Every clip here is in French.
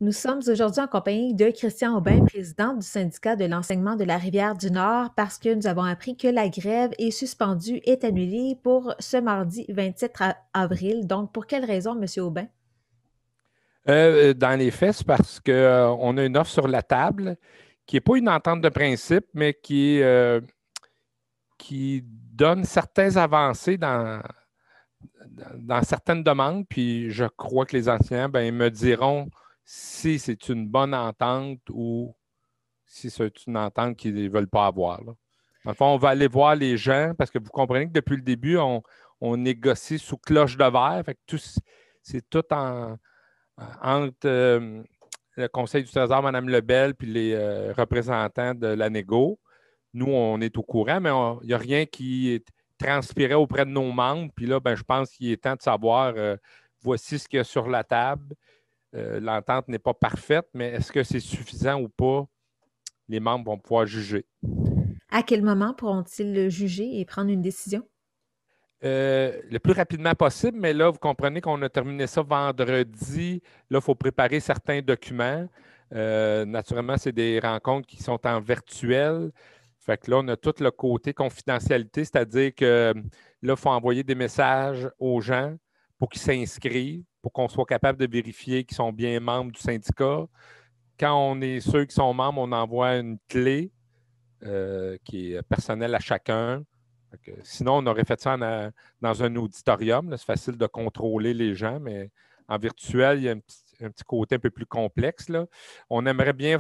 Nous sommes aujourd'hui en compagnie de Christian Aubin, président du syndicat de l'enseignement de la Rivière-du-Nord, parce que nous avons appris que la grève est suspendue, est annulée pour ce mardi 27 avril. Donc, pour quelle raison, M. Aubin? Dans les faits, c'est parce qu'on a une offre sur la table qui n'est pas une entente de principe, mais qui donne certaines avancées dans certaines demandes. Puis je crois que les enseignants me diront si c'est une bonne entente ou si c'est une entente qu'ils ne veulent pas avoir, là. Dans le fond, on va aller voir les gens parce que vous comprenez que depuis le début, on négocie sous cloche de verre. Fait que c'est tout entre le Conseil du Trésor, Mme Lebel, puis les représentants de la négo. Nous, on est au courant, mais il n'y a rien qui transpirait auprès de nos membres. Puis là, je pense qu'il est temps de savoir, voici ce qu'il y a sur la table. L'entente n'est pas parfaite, mais est-ce que c'est suffisant ou pas? Les membres vont pouvoir juger. À quel moment pourront-ils le juger et prendre une décision? Le plus rapidement possible, mais là, vous comprenez qu'on a terminé ça vendredi. Là, il faut préparer certains documents. Naturellement, c'est des rencontres qui sont en virtuel. Fait que là, on a tout le côté confidentialité, c'est-à-dire que là, il faut envoyer des messages aux gens pour qu'ils s'inscrivent, pour qu'on soit capable de vérifier qu'ils sont bien membres du syndicat. Quand on est ceux qui sont membres, on envoie une clé qui est personnelle à chacun. Sinon, on aurait fait ça dans un auditorium. C'est facile de contrôler les gens, mais en virtuel, il y a un petit côté un peu plus complexe, là. On aimerait bien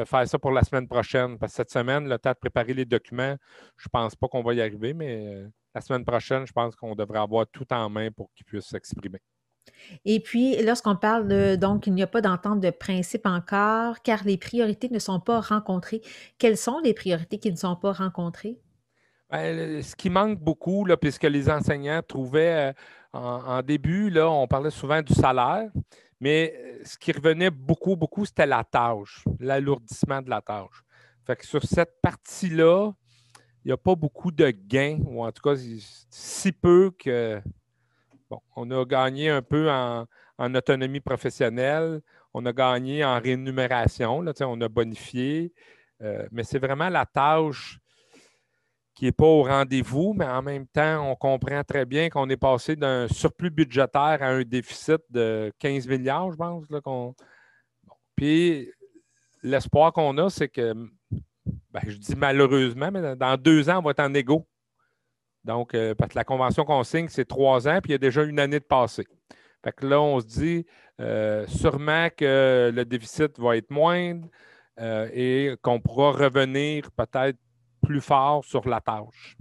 faire ça pour la semaine prochaine, parce que cette semaine, le temps de préparer les documents, je ne pense pas qu'on va y arriver, mais la semaine prochaine, je pense qu'on devrait avoir tout en main pour qu'ils puissent s'exprimer. Et puis, lorsqu'on parle donc, il n'y a pas d'entente de principe encore, car les priorités ne sont pas rencontrées. Quelles sont les priorités qui ne sont pas rencontrées? Ce qui manque beaucoup, là, puisque les enseignants trouvaient en début, là, on parlait souvent du salaire, mais ce qui revenait beaucoup, beaucoup, c'était la tâche, l'alourdissement de la tâche. Fait que sur cette partie-là, il n'y a pas beaucoup de gains, ou en tout cas, si peu que bon, on a gagné un peu en autonomie professionnelle, on a gagné en rémunération, là, on a bonifié, mais c'est vraiment la tâche qui n'est pas au rendez-vous, mais en même temps, on comprend très bien qu'on est passé d'un surplus budgétaire à un déficit de 15 milliards, je pense. Là, Puis l'espoir qu'on a, c'est que, je dis malheureusement, mais dans 2 ans, on va être en égo. Donc, parce que la convention qu'on signe, c'est 3 ans, puis il y a déjà une année de passé. Fait que là, on se dit sûrement que le déficit va être moindre et qu'on pourra revenir peut-être plus fort sur la tâche.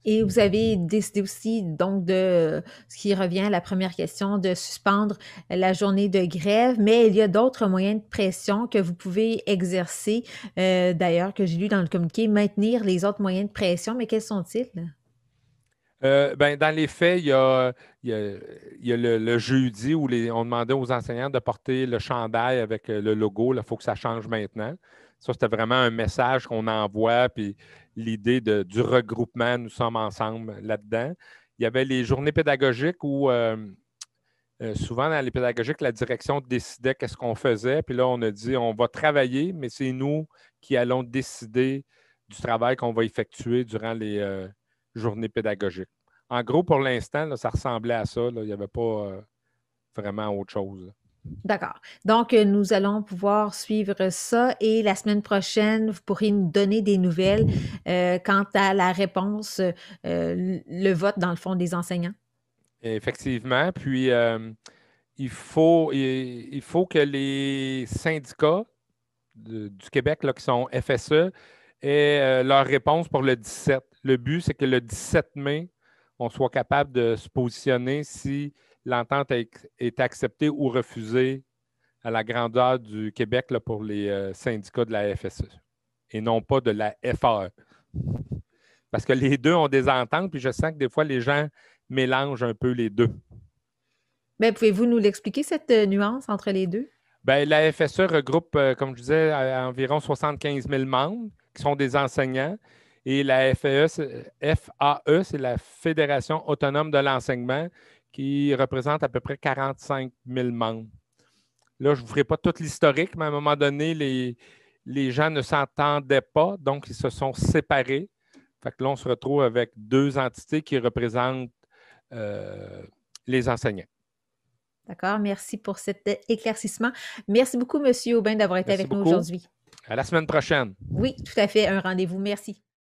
Et vous avez décidé aussi, donc, de ce qui revient à la première question, de suspendre la journée de grève, mais il y a d'autres moyens de pression que vous pouvez exercer, d'ailleurs, que j'ai lu dans le communiqué, maintenir les autres moyens de pression, mais quels sont-ils? Dans les faits, il y a le jeudi où on demandait aux enseignants de porter le chandail avec le logo. Il faut que ça change maintenant. Ça, c'était vraiment un message qu'on envoie, puis l'idée du regroupement, nous sommes ensemble là-dedans. Il y avait les journées pédagogiques où souvent dans les pédagogiques, la direction décidait qu'est-ce qu'on faisait. Puis là, on a dit on va travailler, mais c'est nous qui allons décider du travail qu'on va effectuer durant les journées pédagogiques. En gros, pour l'instant, là, ça ressemblait à ça, là. Il n'y avait pas vraiment autre chose, là. D'accord. Donc, nous allons pouvoir suivre ça et la semaine prochaine, vous pourrez nous donner des nouvelles quant à la réponse, le vote, dans le fond, des enseignants. Effectivement. Puis, il faut que les syndicats du Québec là, qui sont FSE aient leur réponse pour le 17. Le but, c'est que le 17 mai, on soit capable de se positionner si l'entente est acceptée ou refusée à la grandeur du Québec là, pour les syndicats de la FSE et non pas de la FAE. Parce que les deux ont des ententes, puis je sens que des fois, les gens mélangent un peu les deux. Mais pouvez-vous nous l'expliquer, cette nuance entre les deux? La FSE regroupe, comme je disais, environ 75 000 membres qui sont des enseignants. Et la FAE, c'est la Fédération autonome de l'enseignement, qui représente à peu près 45 000 membres. Là, je ne vous ferai pas tout l'historique, mais à un moment donné, les gens ne s'entendaient pas, donc ils se sont séparés. Fait que là, on se retrouve avec deux entités qui représentent les enseignants. D'accord, merci pour cet éclaircissement. Merci beaucoup, Monsieur Aubin, d'avoir été Merci avec nous beaucoup. aujourd'hui. À la semaine prochaine. Oui, tout à fait, un rendez-vous. Merci.